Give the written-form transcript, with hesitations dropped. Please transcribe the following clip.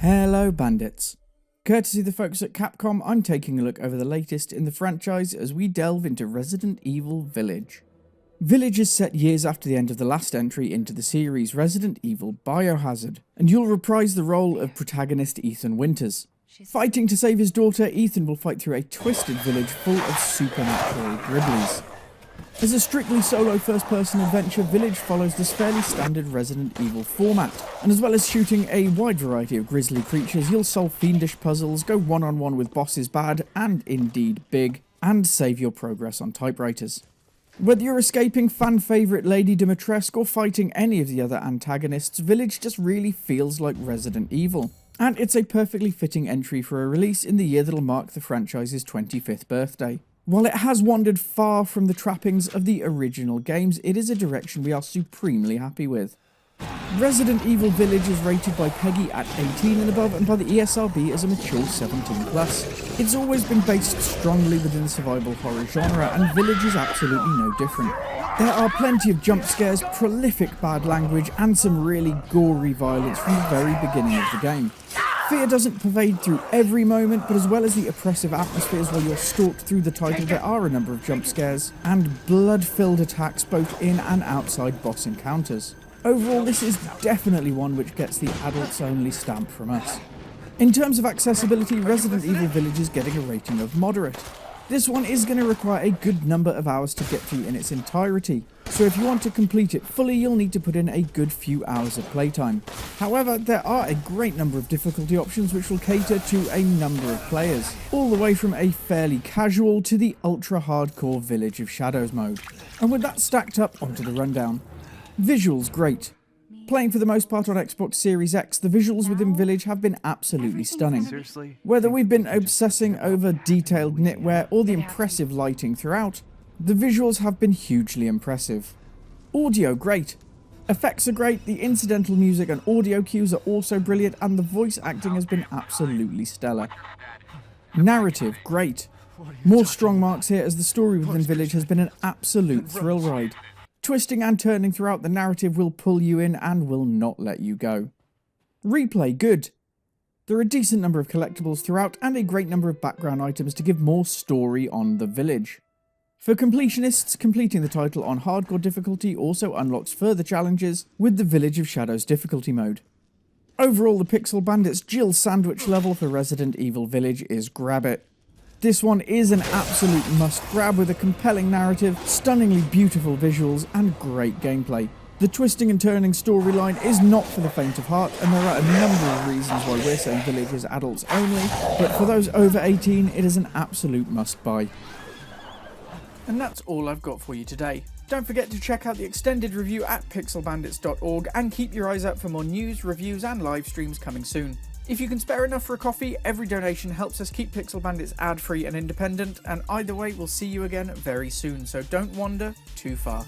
Hello bandits. Courtesy of the folks at Capcom, I'm taking a look over the latest in the franchise as we delve into Resident Evil Village. Village is set years after the end of the last entry into the series, Resident Evil Biohazard, and you'll reprise the role of protagonist Ethan Winters. Fighting to save his daughter, Ethan will fight through a twisted village full of supernatural gribblies. As a strictly solo first-person adventure, Village follows this fairly standard Resident Evil format, and as well as shooting a wide variety of grisly creatures, you'll solve fiendish puzzles, go one-on-one with bosses bad, and indeed big, and save your progress on typewriters. Whether you're escaping fan-favourite Lady Dimitrescu or fighting any of the other antagonists, Village just really feels like Resident Evil, and it's a perfectly fitting entry for a release in the year that'll mark the franchise's 25th birthday. While it has wandered far from the trappings of the original games, it is a direction we are supremely happy with. Resident Evil Village is rated by Peggy at 18 and above and by the ESRB as a mature 17+. It's always been based strongly within the survival horror genre, and Village is absolutely no different. There are plenty of jump scares, prolific bad language, and some really gory violence from the very beginning of the game. Fear doesn't pervade through every moment, but as well as the oppressive atmospheres while you're stalked through the title, there are a number of jump scares and blood-filled attacks both in and outside boss encounters. Overall, this is definitely one which gets the adults-only stamp from us. In terms of accessibility, Resident Evil Village is getting a rating of moderate. This one is going to require a good number of hours to get through in its entirety, so if you want to complete it fully, you'll need to put in a good few hours of playtime. However, there are a great number of difficulty options which will cater to a number of players, all the way from a fairly casual to the ultra-hardcore Village of Shadows mode. And with that stacked up, onto the rundown. Visuals great. Playing for the most part on Xbox Series X, the visuals within Village have been absolutely stunning. Whether we've been obsessing over detailed knitwear or the impressive lighting throughout, the visuals have been hugely impressive. Audio great. Effects are great, the incidental music and audio cues are also brilliant, and the voice acting has been absolutely stellar. Narrative great. More strong marks here as the story within Village has been an absolute thrill ride. Twisting and turning throughout the narrative will pull you in and will not let you go. Replay good. There are a decent number of collectibles throughout and a great number of background items to give more story on the Village. For completionists, completing the title on hardcore difficulty also unlocks further challenges with the Village of Shadows difficulty mode. Overall, the Pixel Bandits Jill sandwich level for Resident Evil Village is grab it. This one is an absolute must-grab with a compelling narrative, stunningly beautiful visuals, and great gameplay. The twisting and turning storyline is not for the faint of heart, and there are a number of reasons why we're saying Village is adults only, but for those over 18, it is an absolute must-buy. And that's all I've got for you today. Don't forget to check out the extended review at pixelbandits.org, and keep your eyes out for more news, reviews, and live streams coming soon. If you can spare enough for a coffee, every donation helps us keep Pixel Bandits ad-free and independent, and either way, we'll see you again very soon, so don't wander too far.